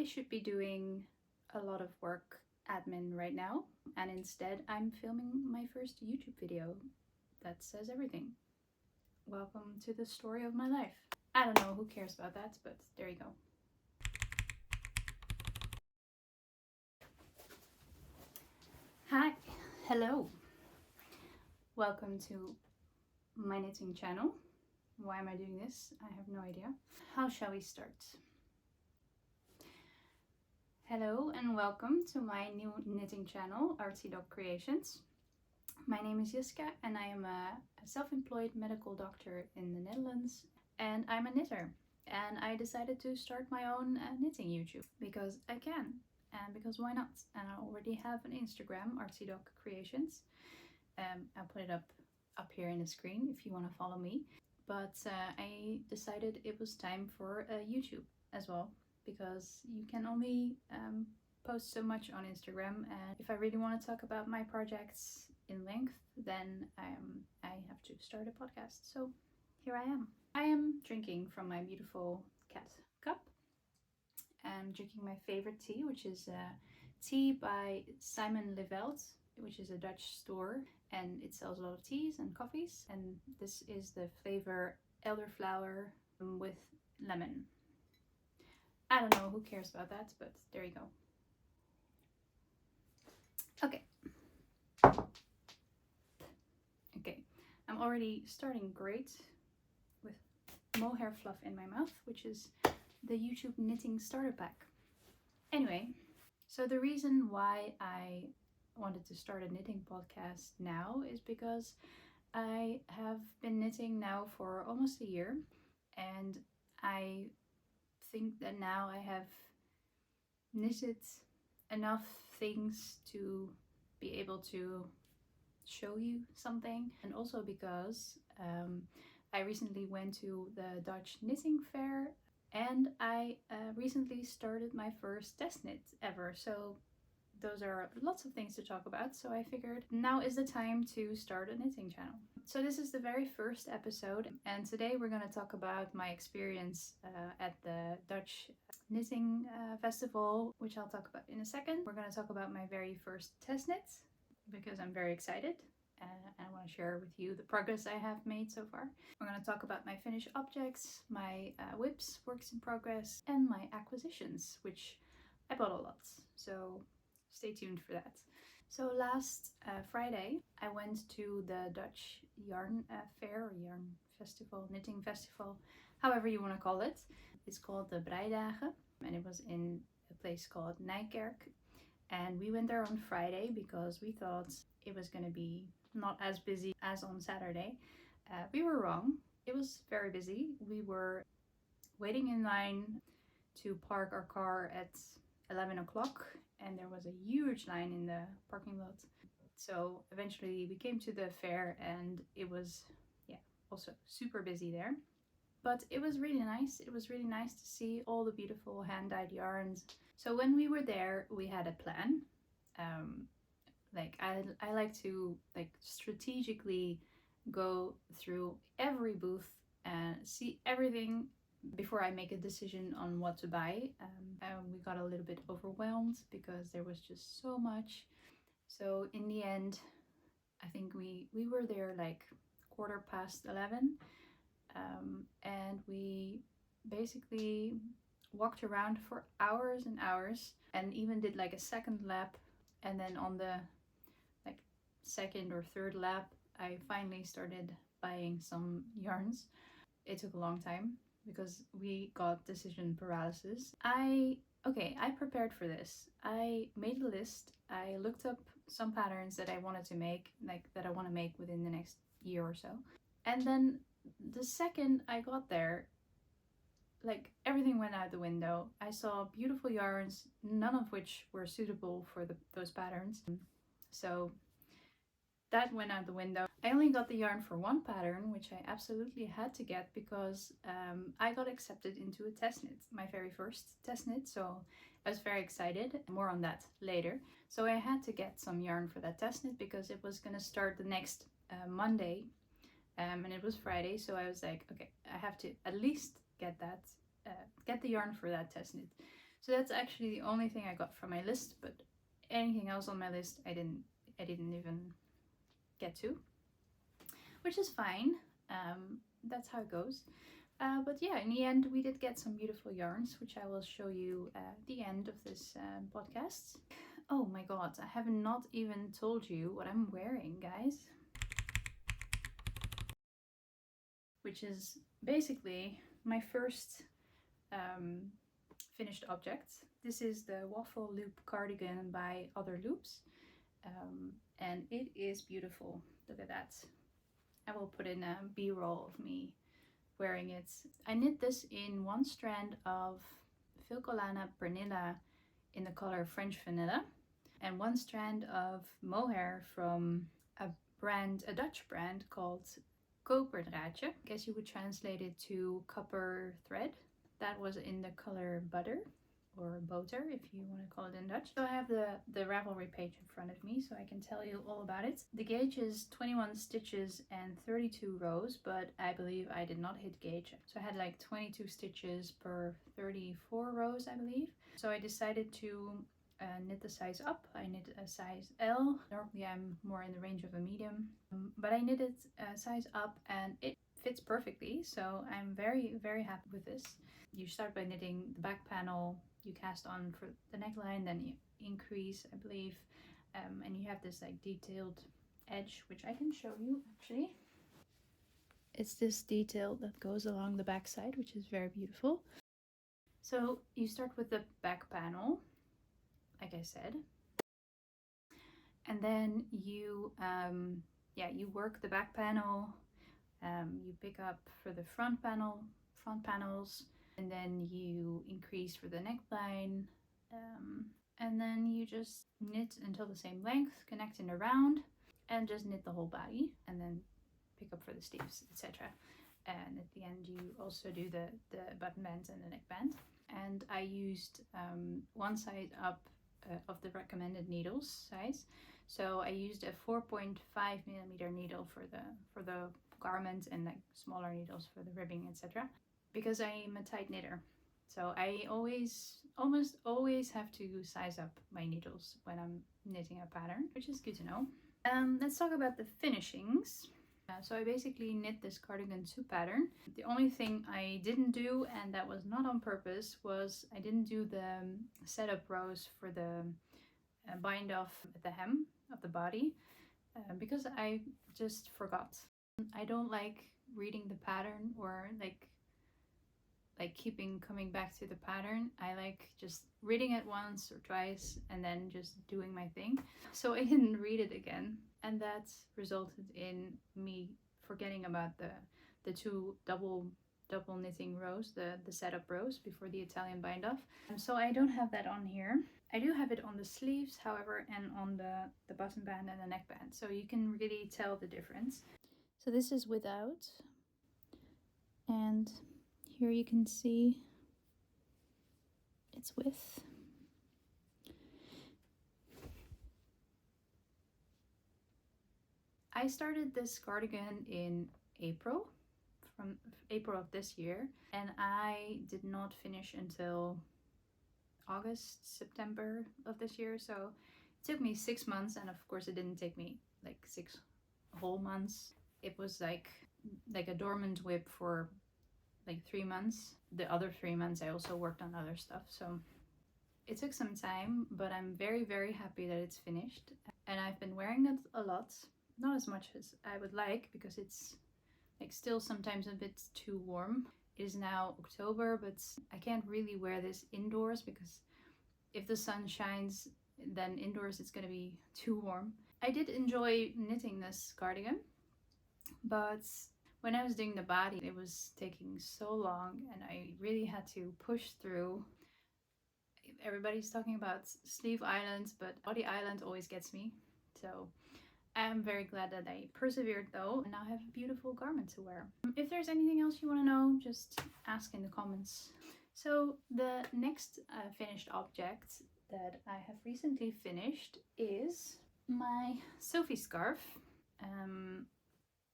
I should be doing a lot of work admin right now, and instead I'm filming my first YouTube video. That says everything. Welcome to the story of my life. I don't know who cares about that, but there you go. Hi, hello. Welcome to my knitting channel. Why am I doing this? I have no idea. How shall we start? Hello and welcome to my new knitting channel, ArtsyDoc Creations. My name is Jiska and I am a self-employed medical doctor in the Netherlands, and I'm a knitter. And I decided to start my own knitting YouTube because I can, and because why not? And I already have an Instagram, ArtsyDoc Creations. I'll put it up here in the screen if you want to follow me. But I decided it was time for YouTube as well, because you can only post so much on Instagram, and if I really want to talk about my projects in length, then I have to start a podcast. So here I am. I am drinking from my beautiful cat cup. I'm drinking my favorite tea, which is tea by Simon Leveld, which is a Dutch store, and it sells a lot of teas and coffees. And this is the flavor elderflower with lemon. I don't know who cares about that, but there you go. Okay. I'm already starting great with mohair fluff in my mouth, which is the YouTube knitting starter pack. Anyway, so the reason why I wanted to start a knitting podcast now is because I have been knitting now for almost a year, and I think that now I have knitted enough things to be able to show you something, and also because I recently went to the Dutch knitting fair, and I recently started my first test knit ever. So those are lots of things to talk about, so I figured now is the time to start a knitting channel. So this is the very first episode, and today we're going to talk about my experience at the Dutch knitting festival, which I'll talk about in a second. We're going to talk about my very first test knit, because I'm very excited. And I want to share with you the progress I have made so far. We're going to talk about my finished objects, my whips, works in progress, and my acquisitions, which I bought a lot. So stay tuned for that. So last Friday, I went to the Dutch yarn fair, or yarn festival, knitting festival, however you want to call it. It's called the Breidagen, and it was in a place called Nijkerk. And we went there on Friday because we thought it was going to be not as busy as on Saturday. We were wrong. It was very busy. We were waiting in line to park our car at 11 o'clock, and there was a huge line in the parking lot. So eventually we came to the fair, and it was also super busy there. But it was really nice. It was really nice to see all the beautiful hand-dyed yarns. So when we were there, we had a plan. I like to strategically go through every booth and see everything before I make a decision on what to buy. We got a little bit overwhelmed because there was just so much. So in the end, I think we were there like 11:15. And we basically walked around for hours and hours, and even did like a second lap. And then on the second or third lap, I finally started buying some yarns. It took a long time because we got decision paralysis. I prepared for this. I made a list. I looked up some patterns that I wanted to make, that I want to make within the next year or so. And then the second I got there, everything went out the window. I saw beautiful yarns, none of which were suitable for those patterns. So that went out the window. I only got the yarn for one pattern, which I absolutely had to get because I got accepted into a test knit, my very first test knit. So I was very excited. More on that later. So I had to get some yarn for that test knit because it was going to start the next Monday. And it was Friday, so I was like, okay, I have to at least get the yarn for that test knit. So that's actually the only thing I got from my list, but anything else on my list I didn't even get to, which is fine. That's how it goes. But yeah, in the end we did get some beautiful yarns, which I will show you at the end of this podcast. Oh my god, I have not even told you what I'm wearing, guys. Which is basically my first finished object. This is the waffle loop cardigan by Other Loops, and it is beautiful. Look at that. I will put in a b-roll of me wearing it. I knit this in one strand of Filcolana Pernilla in the color French Vanilla, and one strand of mohair from a Dutch brand called Koperdraadje. I guess you would translate it to copper thread. That was in the color Butter, or Boter if you want to call it in Dutch. So I have the Ravelry page in front of me so I can tell you all about it. The gauge is 21 stitches and 32 rows, but I believe I did not hit gauge. So I had like 22 stitches per 34 rows, I believe. So I decided to knit the size up. I knit a size L. Normally I'm more in the range of a medium, but I knitted a size up and it fits perfectly. So I'm very, very happy with this. You start by knitting the back panel, you cast on for the neckline, then you increase, I believe, and you have this like detailed edge, which I can show you actually. It's this detail that goes along the back side, which is very beautiful. So you start with the back panel, like I said, and then you you work the back panel, you pick up for the front panels, and then you increase for the neckline, and then you just knit until the same length, connecting around, and just knit the whole body, and then pick up for the sleeves, etc. And at the end you also do the button bands and the neckband. And I used one side up of the recommended needles size. So I used a 4.5 millimeter needle for the garment, and like smaller needles for the ribbing, etc. Because I'm a tight knitter, so I almost always have to size up my needles when I'm knitting a pattern, which is good to know. Let's talk about the finishings. So I basically knit this cardigan 2 pattern. The only thing I didn't do, and that was not on purpose, was I didn't do the setup rows for the bind off at the hem of the body, because I just forgot. I don't like reading the pattern or like coming back to the pattern. I like just reading it once or twice and then just doing my thing. So I didn't read it again, and that resulted in me forgetting about the 2 double knitting rows, the setup rows before the Italian bind off. So I don't have that on here. I do have it on the sleeves, however, and on the button band and the neckband, so you can really tell the difference. So this is without, and here you can see it's with. I started this cardigan in April, from April of this year, and I did not finish until August, September of this year. So it took me 6 months, and of course it didn't take me like 6 whole months. It was like a dormant whip for like 3 months. The other 3 months I also worked on other stuff, so it took some time, but I'm very, very happy that it's finished. And I've been wearing it a lot, not as much as I would like, because it's like still sometimes a bit too warm. It is now October, but I can't really wear this indoors, because if the sun shines, then indoors it's gonna be too warm. I did enjoy knitting this cardigan, but when I was doing the body, it was taking so long, and I really had to push through. Everybody's talking about sleeve islands, but body island always gets me. So I'm very glad that I persevered though, and now I have a beautiful garment to wear. If there's anything else you want to know, just ask in the comments. So the next finished object that I have recently finished is my Sophie scarf.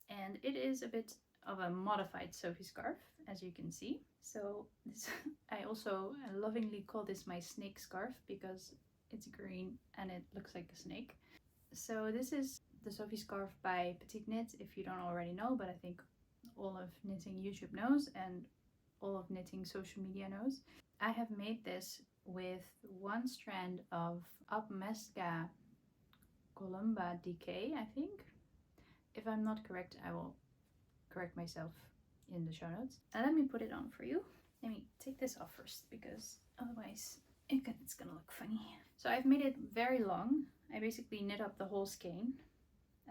And it is a bit of a modified Sophie scarf, as you can see. So this, I also lovingly call this my snake scarf because it's green and it looks like a snake. So this is the Sophie scarf by Petite Knit, if you don't already know, but I think all of knitting YouTube knows and all of knitting social media knows. I have made this with one strand of Apmezga Columba DK, I think. If I'm not correct, I will correct myself in the show notes. And let me put it on for you. Let me take this off first because otherwise it's gonna look funny. So I've made it very long. I basically knit up the whole skein,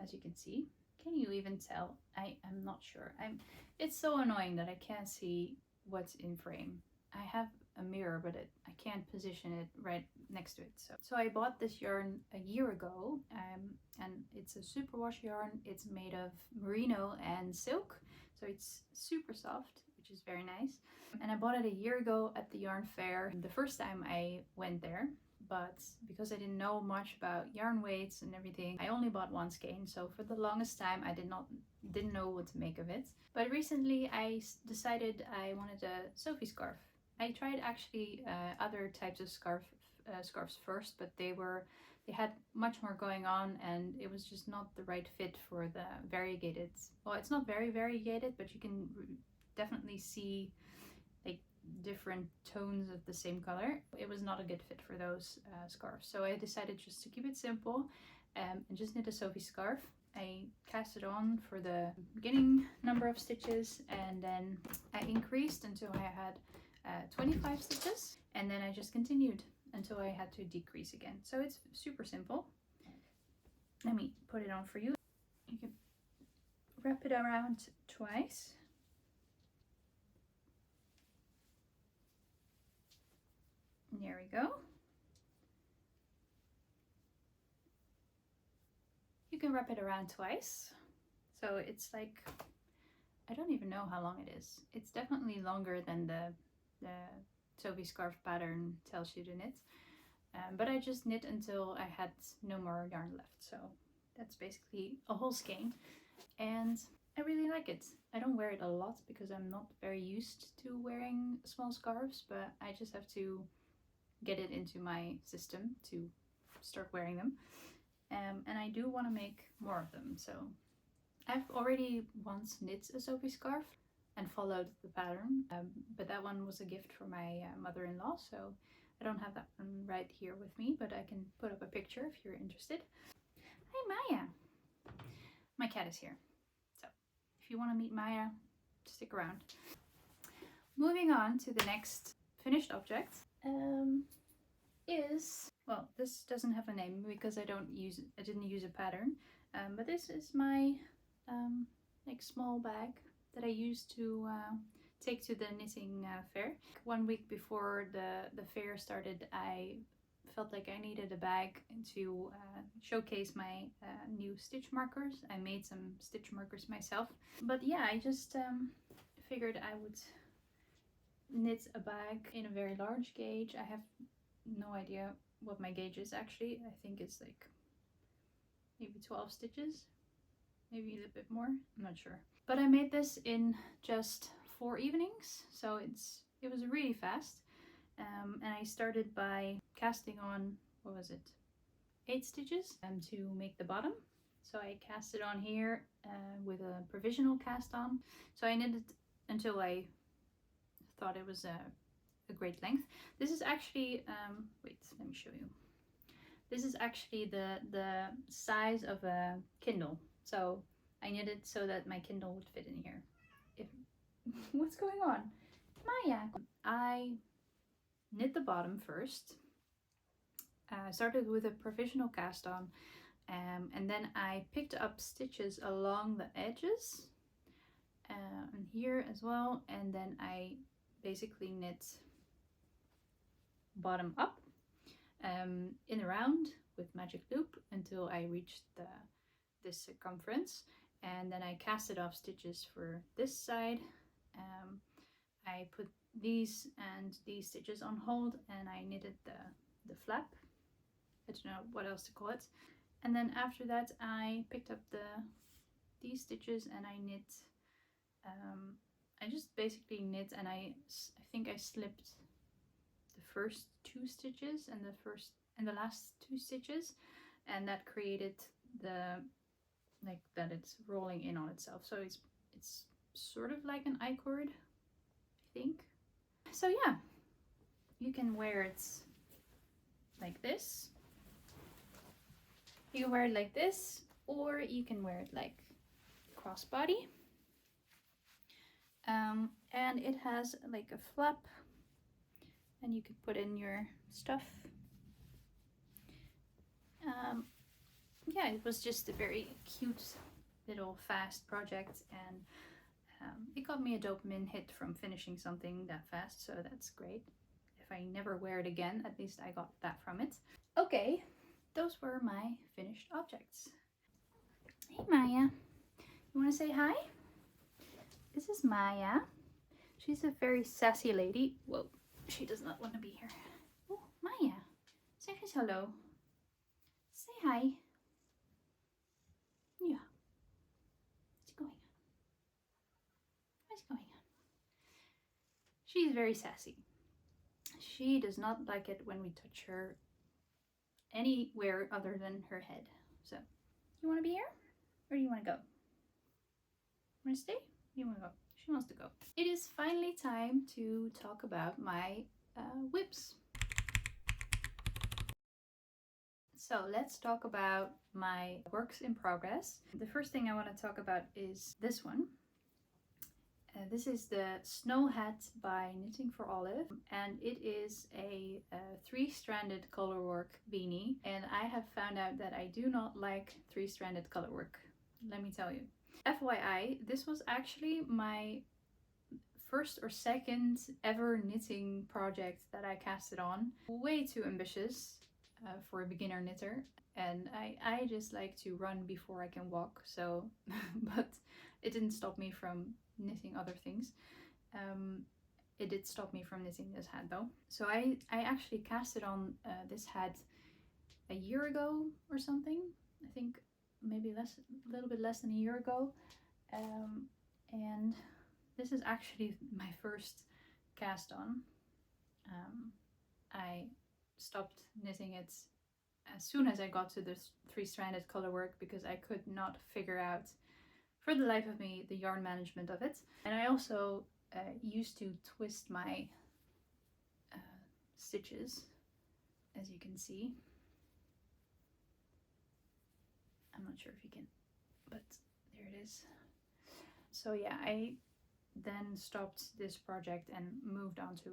as you can see. Can you even tell? I am not sure. It's so annoying that I can't see what's in frame. I have a mirror, but I can't position it right next to it. So I bought this yarn a year ago, and it's a superwash yarn. It's made of merino and silk, so it's super soft, which is very nice. And I bought it a year ago at the yarn fair, the first time I went there. But because I didn't know much about yarn weights and everything, I only bought one skein. So for the longest time, I didn't know what to make of it. But recently, I decided I wanted a Sophie scarf. I tried actually other types of scarves first, but they had much more going on, and it was just not the right fit for the variegated. Well, it's not very variegated, but you can definitely see like different tones of the same color. It was not a good fit for those scarves, so I decided just to keep it simple and just knit a Sophie scarf. I cast it on for the beginning number of stitches, and then I increased until I had 25 stitches, and then I just continued until I had to decrease again. So it's super simple. Let me put it on for you. You can wrap it around twice. There we go. You can wrap it around twice. So it's like, I don't even know how long it is. It's definitely longer than the Sophie scarf pattern tells you to knit. But I just knit until I had no more yarn left. So that's basically a whole skein. And I really like it. I don't wear it a lot because I'm not very used to wearing small scarves, but I just have to get it into my system to start wearing them. And I do want to make more of them. So I've already once knit a Sophie scarf and followed the pattern, but that one was a gift for my mother-in-law, so I don't have that one right here with me, but I can put up a picture if you're interested. Hi Maya! My cat is here, so if you want to meet Maya, stick around. Moving on to the next finished object is, well, this doesn't have a name because I didn't use a pattern, but this is my like small bag that I used to take to the knitting fair. 1 week before the fair started, I felt like I needed a bag to showcase my new stitch markers. I made some stitch markers myself, but yeah, I just figured I would knit a bag in a very large gauge. I have no idea what my gauge is actually. I think it's like maybe 12 stitches, maybe a little bit more, I'm not sure. But I made this in just 4 evenings, so it was really fast. And I started by casting on, what was it, 8 stitches to make the bottom. So I cast it on here with a provisional cast on. So I knitted until I thought it was a great length. This is actually, wait, let me show you. This is actually the size of a Kindle. So I knitted so that my Kindle would fit in here. What's going on? Maya! I knit the bottom first. Started with a provisional cast on, and then I picked up stitches along the edges and here as well, and then I basically knit bottom up in a round with magic loop until I reached this circumference, and then I casted off stitches for this side. I put these and these stitches on hold, and I knitted the flap. I don't know what else to call it. And then after that I picked up these stitches and I knit I just basically knit, and I think I slipped the first 2 stitches and the last 2 stitches, and that created the like that it's rolling in on itself. So it's sort of like an I-cord, I think. So yeah, you can wear it like this. You can wear it like this, or you can wear it like crossbody. And it has like a flap, and you could put in your stuff. Yeah, it was just a very cute little fast project, and it got me a dopamine hit from finishing something that fast, so that's great. If I never wear it again, at least I got that from it. Okay, those were my finished objects. Hey Maya, you want to say hi? This is Maya. She's a very sassy lady. Whoa, she does not want to be here. Oh, Maya, say hello. Say hi. Yeah. What's going on? What's going on? She's very sassy. She does not like it when we touch her anywhere other than her head. So, you want to be here? Or do you want to go? Want to stay? You want to go? She wants to go. It is finally time to talk about my whips. So let's talk about my works in progress. The first thing I want to talk about is this one. This is the Snow Hat by Knitting for Olive, and it is a 3-stranded colorwork beanie, and I have found out that I do not like 3-stranded colorwork, let me tell you. FYI, this was actually my first or second ever knitting project that I casted on. Way too ambitious for a beginner knitter, and I just like to run before I can walk, so but it didn't stop me from knitting other things. It did stop me from knitting this hat though. So I actually casted on this hat a year ago or something. I think maybe a little bit less than a year ago, and this is actually my first cast on. I stopped knitting it as soon as I got to this 3-stranded colorwork because I could not figure out for the life of me the yarn management of it. And I also used to twist my stitches, as you can see. I'm not sure if you can, but there it is. So yeah, I then stopped this project and moved on to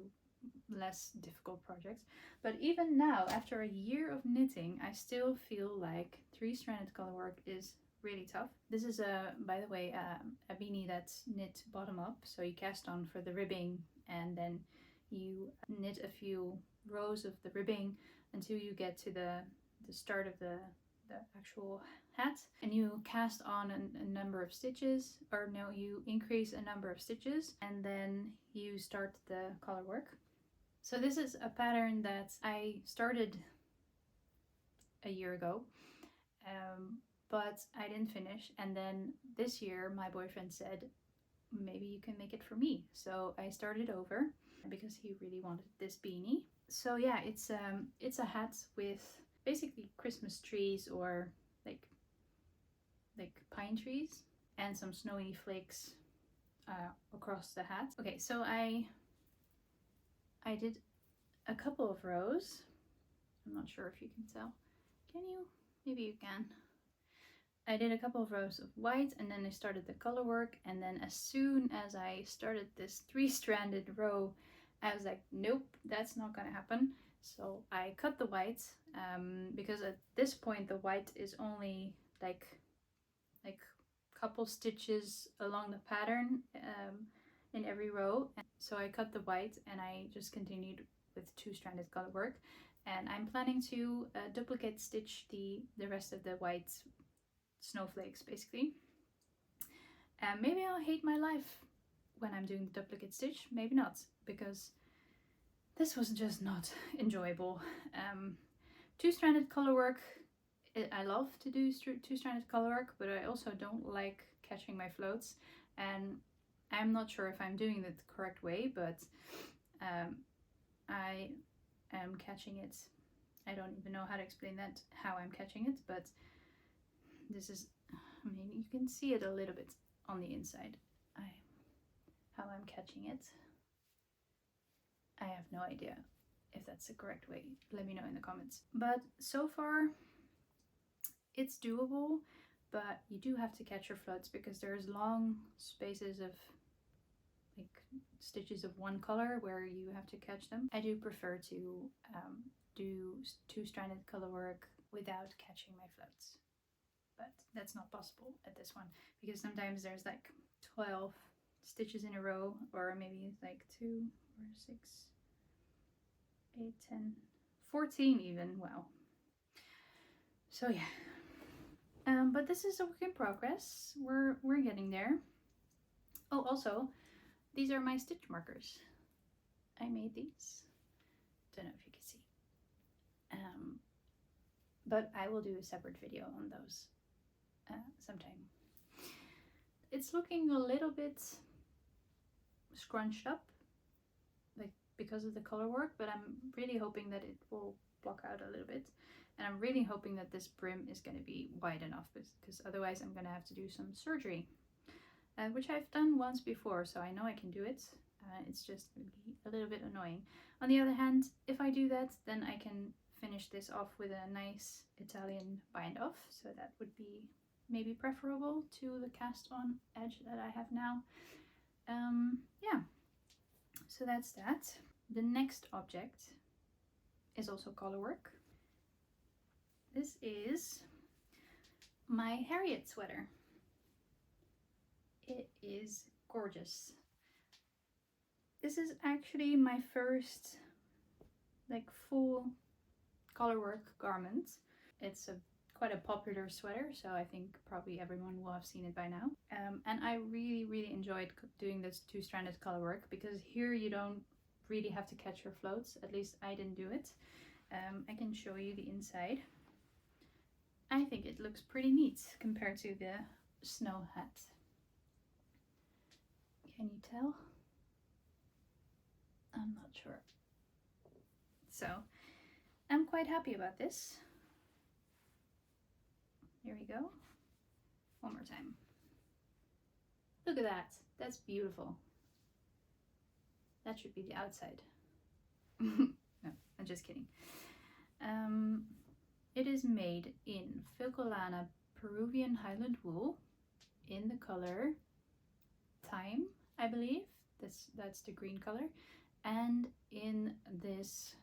less difficult projects. But even now, after a year of knitting, I still feel like 3-stranded colorwork is really tough. This is by the way, a beanie that's knit bottom up. So you cast on for the ribbing, and then you knit a few rows of the ribbing until you get to the start of the actual hat, and you cast on a number of stitches, or no, you increase a number of stitches, and then you start the color work. So this is a pattern that I started a year ago, but I didn't finish, and then this year my boyfriend said maybe you can make it for me, so I started over because he really wanted this beanie. So yeah, it's a hat with basically Christmas trees, or like pine trees, and some snowy flakes across the hat. Okay, so I did a couple of rows. I'm not sure if you can tell. Can you? Maybe you can. I did a couple of rows of white, and then I started the color work, and then as soon as I started this 3-stranded row, I was like, nope, that's not gonna happen. So I cut the white, because at this point the white is only like couple stitches along the pattern in every row. And so I cut the white, and I just continued with 2-stranded color work, and I'm planning to duplicate stitch the rest of the white snowflakes basically. Maybe I'll hate my life when I'm doing the duplicate stitch, maybe not, because this was just not enjoyable. 2-stranded color work, I love to do 2-stranded color work, but I also don't like catching my floats, and I'm not sure if I'm doing it the correct way, but I am catching it. I don't even know how to explain that, how I'm catching it, but this is, I mean, you can see it a little bit on the inside, how I'm catching it. I have no idea if that's the correct way. Let me know in the comments. But so far, it's doable, but you do have to catch your floats because there's long spaces of like stitches of one color where you have to catch them. I do prefer to do two-stranded color work without catching my floats, but that's not possible at this one because sometimes there's like 12 stitches in a row, or maybe like 2 or 6, 8, 10, 14 even. Wow. So yeah, but this is a work in progress. We're getting there. Oh, also, these are my stitch markers. I made these. Don't know if you can see. But I will do a separate video on those sometime. It's looking a little bit scrunched up, like because of the color work, but I'm really hoping that it will block out a little bit. And I'm really hoping that this brim is going to be wide enough, because otherwise I'm going to have to do some surgery, which I've done once before, so I know I can do it. It's just going to be a little bit annoying. On the other hand, if I do that, then I can finish this off with a nice Italian bind off, so that would be maybe preferable to the cast on edge that I have now. Yeah, so that's that. The next object is also color work. This is my Harriet sweater. It is gorgeous. This is actually my first like full color work garment. It's quite a popular sweater, so I think probably everyone will have seen it by now. And I really enjoyed doing this two-stranded color work because here you don't really have to catch your floats. At least I didn't do it. I can show you the inside. I think it looks pretty neat compared to the snow hat. Can you tell? I'm not sure. So I'm quite happy about this. Here we go. One more time. Look at that. That's beautiful. That should be the outside. No, I'm just kidding. It is made in Filcolana Peruvian Highland wool in the color Thyme, I believe. That's the green color. And in this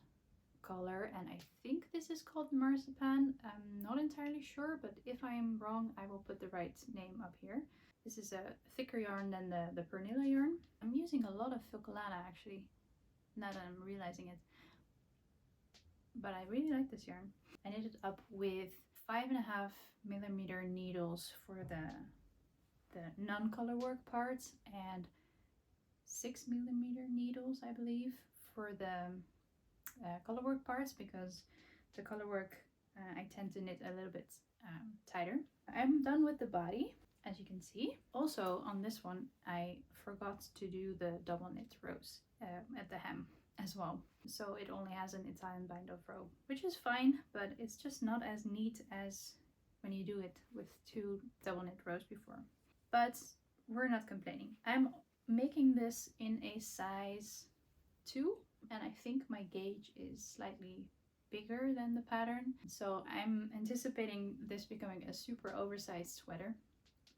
color, and I think this is called marzipan. I'm not entirely sure, but if I'm wrong, I will put the right name up here. This is a thicker yarn than the Pernilla yarn. I'm using a lot of Filcolana actually, now that I'm realizing it. But I really like this yarn. I knit it up with 5.5mm needles for the non-color work parts and 6mm needles, I believe, for the color work parts, because the color work I tend to knit a little bit tighter. I'm done with the body, as you can see. Also on this one I forgot to do the double knit rows at the hem as well, so it only has an Italian bind off row, which is fine, but it's just not as neat as when you do it with 2 double knit rows before. But we're not complaining. I'm making this in a size 2, and I think my gauge is slightly bigger than the pattern, so I'm anticipating this becoming a super oversized sweater,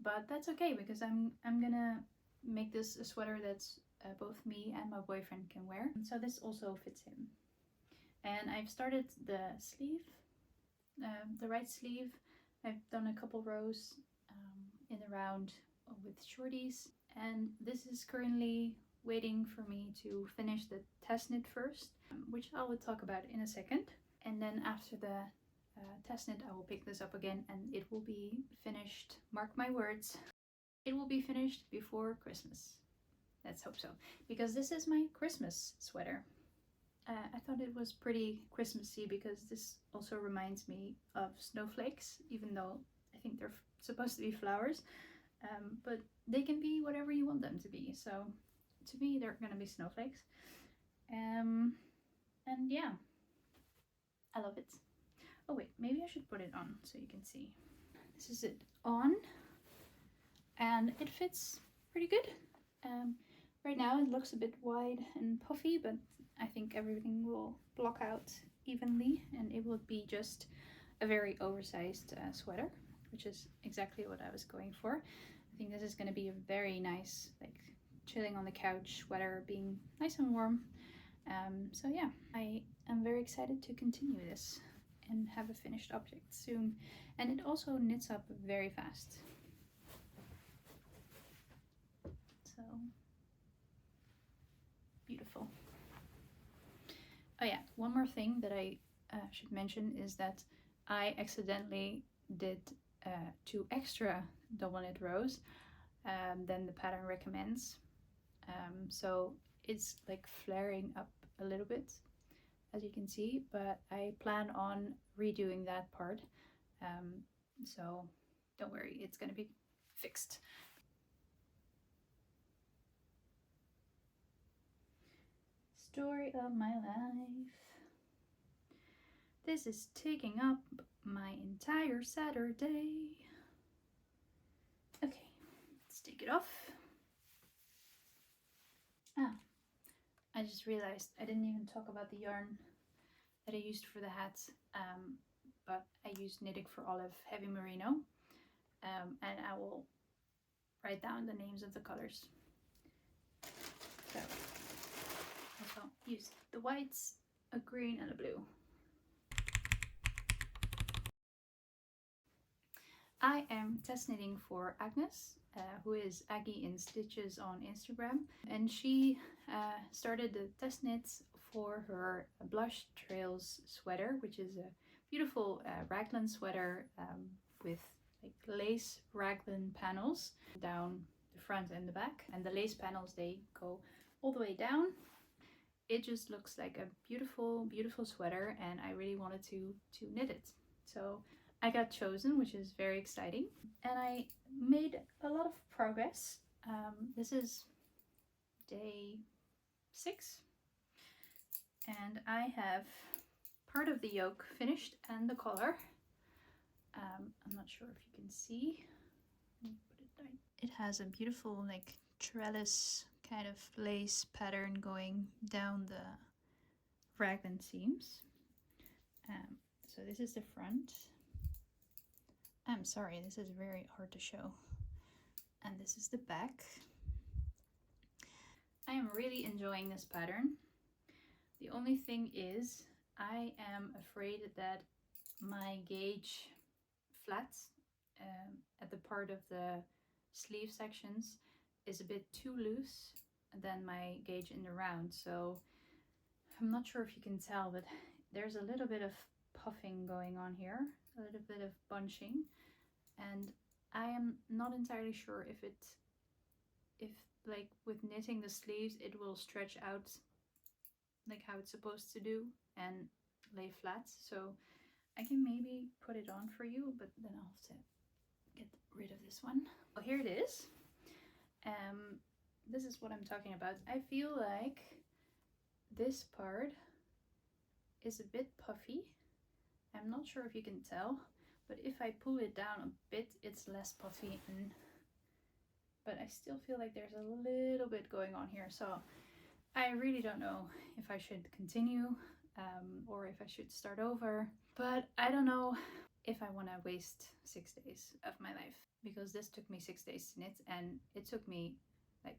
but that's okay because I'm gonna make this a sweater that's both me and my boyfriend can wear, and so this also fits him. And I've started the sleeve, the right sleeve. I've done a couple rows in the round with shorties, and this is currently waiting for me to finish the test knit first, which I will talk about in a second. And then after the test knit I will pick this up again and it will be finished, mark my words, it will be finished before Christmas. Let's hope so, because this is my Christmas sweater. I thought it was pretty Christmassy because this also reminds me of snowflakes, even though I think they're supposed to be flowers. but they can be whatever you want them to be. So to me, they're gonna be snowflakes. And yeah, I love it. Oh wait, maybe I should put it on so you can see. This is it on, and it fits pretty good. Right now it looks a bit wide and puffy, but I think everything will block out evenly and it will be just a very oversized sweater, which is exactly what I was going for. I think this is going to be a very nice, like, chilling on the couch sweater, being nice and warm. So yeah, I am very excited to continue this and have a finished object soon. And it also knits up very fast. So beautiful. Oh yeah, one more thing that I should mention is that I accidentally did 2 extra double knit rows than the pattern recommends. So it's like flaring up a little bit, as you can see, but I plan on redoing that part. So don't worry, it's gonna be fixed. Story of my life. This is taking up my entire Saturday. Okay, let's take it off. Ah, I just realized I didn't even talk about the yarn that I used for the hat, but I used Knitting for Olive Heavy Merino, and I will write down the names of the colors. So also use the whites, a green and a blue. I am test knitting for Agnes, who is Aggie in Stitches on Instagram, and she started the test knits for her Blush Trails sweater, which is a beautiful raglan sweater with like lace raglan panels down the front and the back, and the lace panels, they go all the way down. It just looks like a beautiful, beautiful sweater, and I really wanted to knit it. So I got chosen, which is very exciting, and I made a lot of progress. This is day 6, and I have part of the yoke finished and the collar. I'm not sure if you can see. It has a beautiful like trellis kind of lace pattern going down the raglan seams. So this is the front. I'm sorry, this is very hard to show. And this is the back. I am really enjoying this pattern. The only thing is I am afraid that my gauge flat at the part of the sleeve sections is a bit too loose than my gauge in the round. So I'm not sure if you can tell, but there's a little bit of puffing going on here, a little bit of bunching, and I am not entirely sure if like with knitting the sleeves it will stretch out like how it's supposed to do and lay flat. So I can maybe put it on for you, but then I'll have to get rid of this one. Well, here it is. This is what I'm talking about. I feel like this part is a bit puffy. I'm not sure if you can tell, but if I pull it down a bit, it's less puffy, but I still feel like there's a little bit going on here. So I really don't know if I should continue or if I should start over, but I don't know if I want to waste 6 days of my life, because this took me 6 days to knit, and it took me like,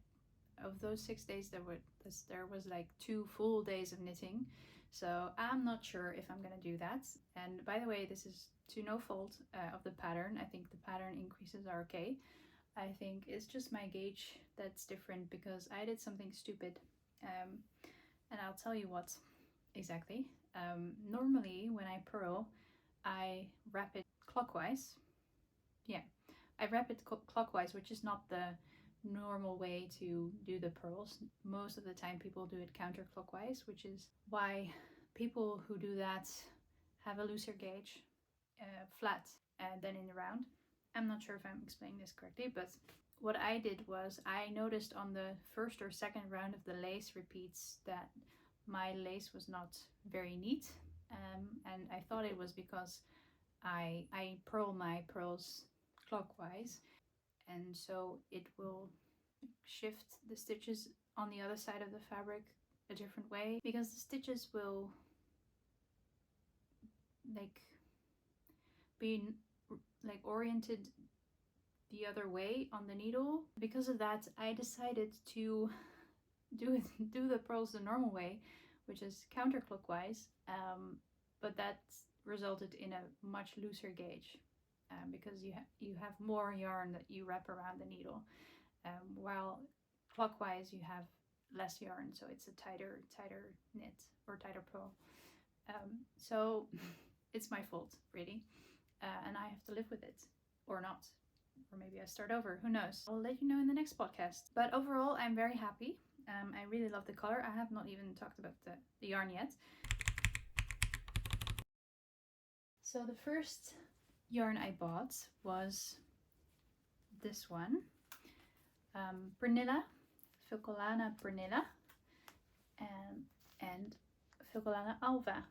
of those 6 days there was like 2 full days of knitting. So I'm not sure if I'm gonna do that. And by the way, this is to no fault of the pattern. I think the pattern increases are okay. I think it's just my gauge that's different because I did something stupid, and I'll tell you what exactly. Normally when I purl, I wrap it clockwise. Yeah, I wrap it clockwise, which is not the normal way to do the purls. Most of the time people do it counterclockwise, which is why people who do that have a looser gauge, flat, than in the round. I'm not sure if I'm explaining this correctly, but what I did was I noticed on the first or second round of the lace repeats that my lace was not very neat, and I thought it was because I purl my pearls clockwise, and so it will shift the stitches on the other side of the fabric a different way, because the stitches will like be like oriented the other way on the needle. Because of that, I decided to do the pearls the normal way, which is counterclockwise, but that resulted in a much looser gauge, because you have more yarn that you wrap around the needle, while clockwise you have less yarn, so it's a tighter knit or tighter pearl. So it's my fault, really, and I have to live with it, or not. Or maybe I start over, who knows? I'll let you know in the next podcast. But overall, I'm very happy. I really love the color. I have not even talked about the yarn yet. So the first yarn I bought was this one. Pernilla, Filcolana Pernilla, and Filcolana Alva.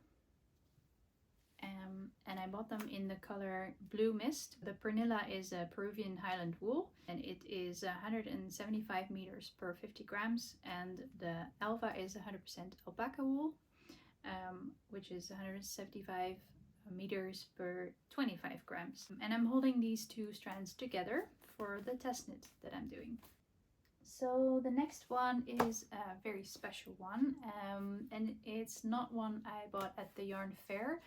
And I bought them in the color Blue Mist. The Pernilla is a Peruvian highland wool, and it is 175 meters per 50 grams, and the Alva is 100% alpaca wool, which is 175 meters per 25 grams. And I'm holding these two strands together for the test knit that I'm doing. So the next one is a very special one, and it's not one I bought at the yarn fair,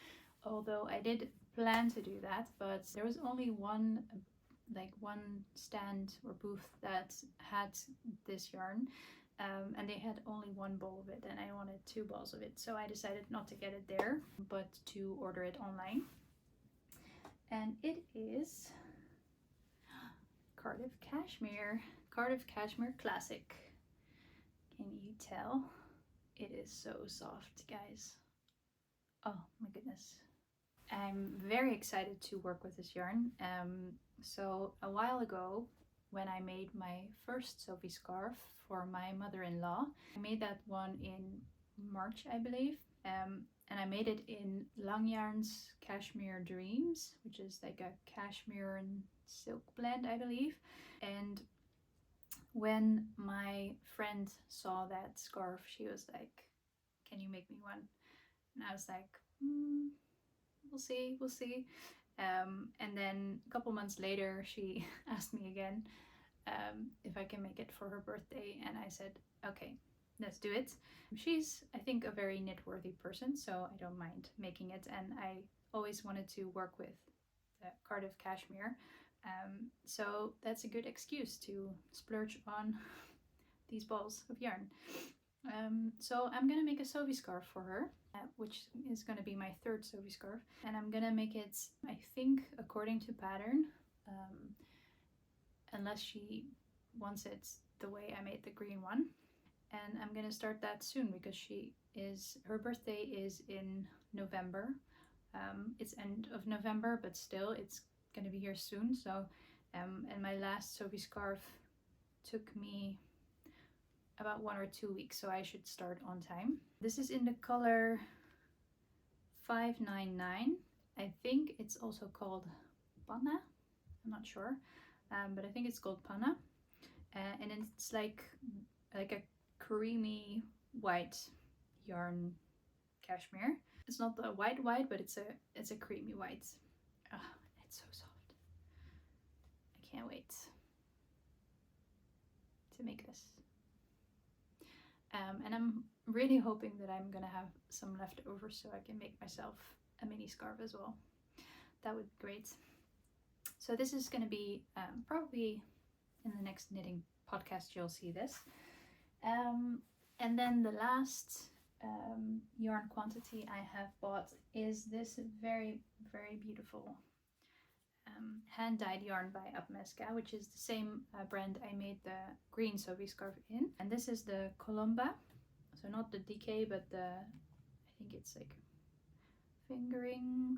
although I did plan to do that, but there was only one stand or booth that had this yarn, and they had only one ball of it, and I wanted 2 balls of it, so I decided not to get it there, but to order it online. And it is Cardiff Cashmere Classic. Can you tell? It is so soft, guys. Oh my goodness. I'm very excited to work with this yarn. So a while ago, when I made my first Sophie scarf for my mother-in-law, I made that one in March, I believe, and I made it in Lang Yarn's Cashmere Dreams, which is like a cashmere and silk blend, I believe. And when my friend saw that scarf, she was like, "Can you make me one?" And I was like, we'll see. And then a couple months later, she asked me again if I can make it for her birthday, and I said, okay, let's do it. She's, I think, a very knit-worthy person, so I don't mind making it, and I always wanted to work with the Cardiff Cashmere, so that's a good excuse to splurge on these balls of yarn. So I'm gonna make a Sophie scarf for her, which is gonna be my 3rd Sophie scarf, and I'm gonna make it, I think, according to pattern, unless she wants it the way I made the green one. And I'm gonna start that soon, because her birthday is in November. It's end of November, but still it's gonna be here soon. So and my last Sophie scarf took me about 1 or 2 weeks, so I should start on time. This is in the color 599. I think it's also called Panna. I'm not sure, but I think it's called Panna, and it's like a creamy white yarn cashmere. It's not the white, but it's a creamy white. It's so soft. I can't wait to make this. And I'm really hoping that I'm gonna have some left over so I can make myself a mini scarf as well. That would be great. So this is gonna be probably in the next knitting podcast, you'll see this. And then the last yarn quantity I have bought is this very, very beautiful hand-dyed yarn by Apmezga, which is the same brand I made the green Sophie scarf in. And this is the Columba, so not the DK, but I think it's like fingering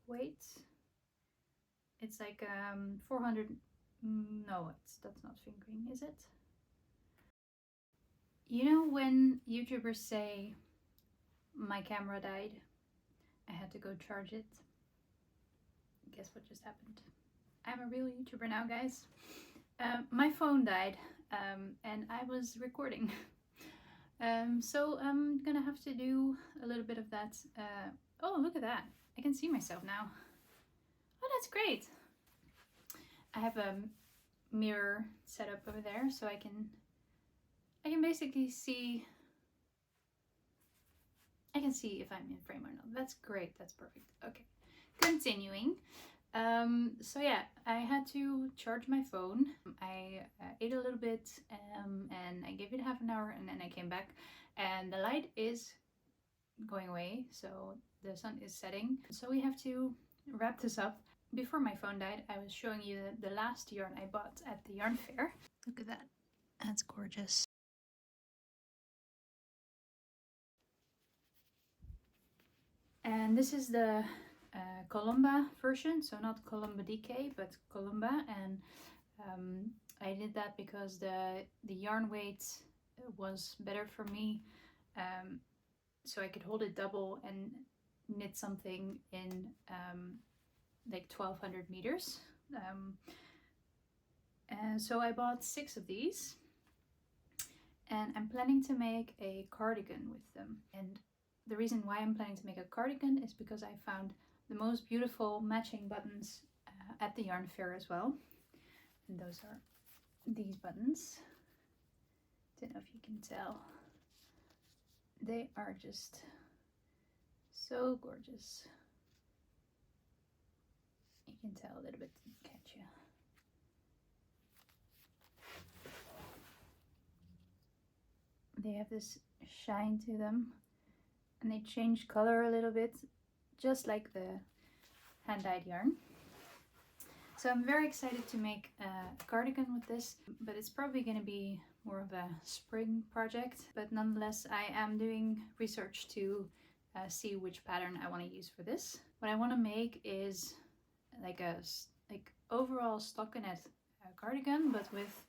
weight. It's like 400. No, that's not fingering, is it? You know when YouTubers say, my camera died, I had to go charge it? Guess what just happened? I'm a real YouTuber now, guys. My phone died, and I was recording. So I'm gonna have to do a little bit of that. Oh, look at that. I can see myself now. Oh, that's great. I have a mirror set up over there, so I can basically see. I can see if I'm in frame or not. That's great. That's perfect. Okay, continuing. So yeah, I had to charge my phone. I ate a little bit, and I gave it half an hour, and then I came back, and the light is going away, so the sun is setting. So we have to wrap this up. Before my phone died, I was showing you the last yarn I bought at the yarn fair. Look at that. That's gorgeous. And this is the Columba version, so not Columba DK, but Columba. And I did that because the yarn weight was better for me, so I could hold it double and knit something in like 1200 meters. And so I bought 6 of these, and I'm planning to make a cardigan with them. And the reason why I'm planning to make a cardigan is because I found the most beautiful matching buttons at the yarn fair as well. And those are these buttons. Don't know if you can tell. They are just so gorgeous. You can tell a little bit, can't you? They have this shine to them, and they change color a little bit, just like the hand-dyed yarn. So I'm very excited to make a cardigan with this, but it's probably going to be more of a spring project. But nonetheless, I am doing research to see which pattern I want to use for this. What I want to make is like a overall stockinette cardigan, but with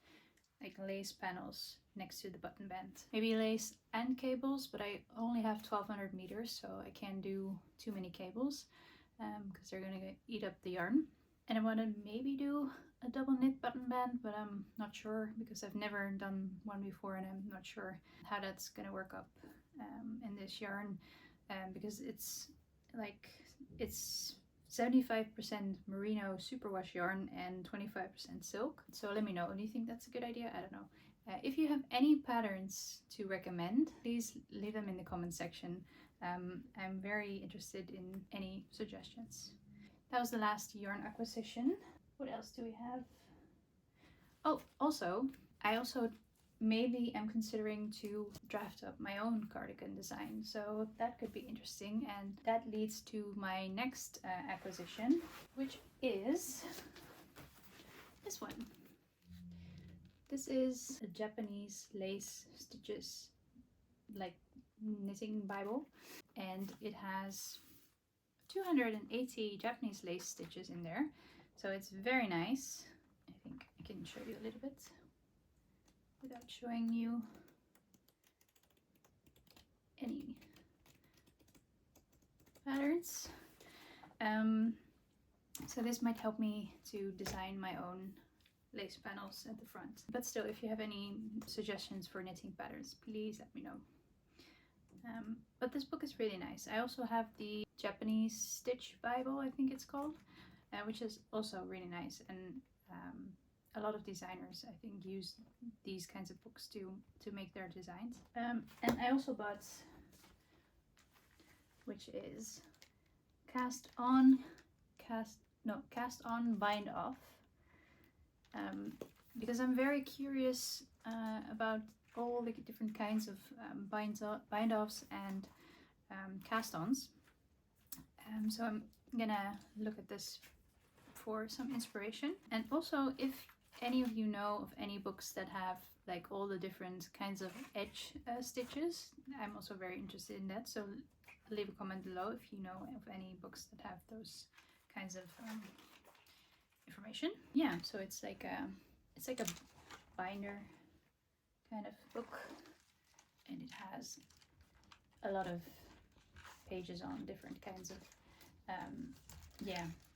like lace panels next to the button band. Maybe lace and cables, but I only have 1200 meters, so I can't do too many cables because they're gonna eat up the yarn. And I want to maybe do a double knit button band, but I'm not sure because I've never done one before, and I'm not sure how that's gonna work up in this yarn, because it's 75% merino superwash yarn and 25% silk. So let me know, do you think that's a good idea? I don't know. If you have any patterns to recommend, please leave them in the comment section. I'm very interested in any suggestions. That was the last yarn acquisition. What else do we have? Oh, also, I maybe am considering to draft up my own cardigan design, so that could be interesting, and that leads to my next acquisition, which is this one. This is a Japanese lace stitches, like knitting bible, and it has 280 Japanese lace stitches in there, so it's very nice. I think I can show you a little bit without showing you any patterns. So this might help me to design my own lace panels at the front. But still, if you have any suggestions for knitting patterns, please let me know. But this book is really nice. I also have the Japanese Stitch Bible, I think it's called, which is also really nice. And a lot of designers, I think, use these kinds of books to make their designs. And I also bought, which is Cast On, Bind Off, because I'm very curious about all the different kinds of bind offs and cast-ons. So I'm gonna look at this for some inspiration. And also, if any of you know of any books that have like all the different kinds of edge stitches, I'm also very interested in that. So leave a comment below if you know of any books that have those kinds of information. Yeah, so it's like a binder kind of book, and it has a lot of pages on different kinds of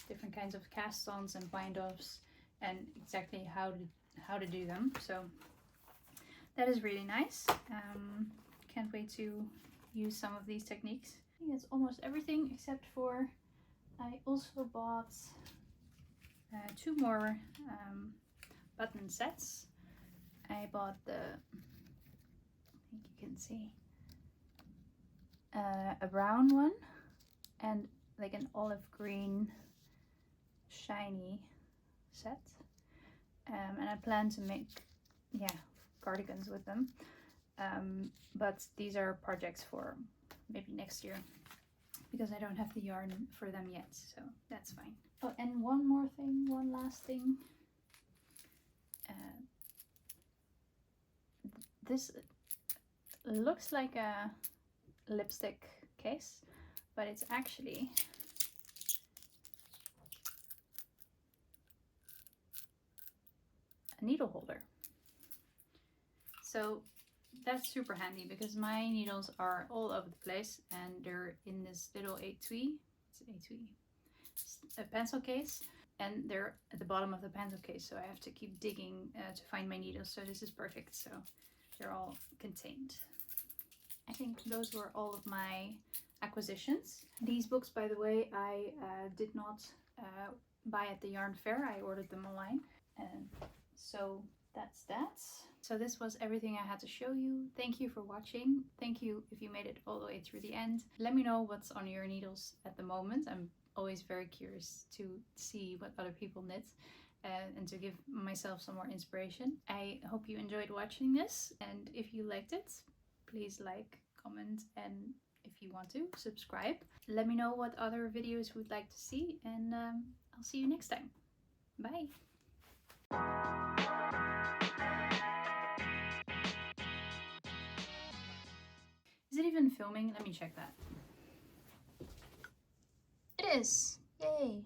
different kinds of cast-ons and bind-offs, and exactly how to do them. So that is really nice. Can't wait to use some of these techniques. I think that's almost everything, except for I also bought 2 more button sets. I bought I think you can see, a brown one and like an olive green shiny set, and I plan to make cardigans with them, but these are projects for maybe next year because I don't have the yarn for them yet, so that's fine. Oh, and one last thing. This looks like a lipstick case, but it's actually a needle holder. So that's super handy because my needles are all over the place and they're in this little etui. It's an etui, a pencil case, and they're at the bottom of the pencil case, so I have to keep digging to find my needles. So this is perfect, so they're all contained. I think those were all of my acquisitions. These books, by the way, I did not buy at the yarn fair. I ordered them online, and so that's that. So this was everything I had to show you. Thank you for watching. Thank you if you made it all the way through the end. Let me know what's on your needles at the moment. I'm always very curious to see what other people knit and to give myself some more inspiration. I hope you enjoyed watching this, and if you liked it, please like, comment, and if you want to, subscribe. Let me know what other videos you would like to see, and I'll see you next time. Bye! Is it even filming? Let me check that. It is! Yay!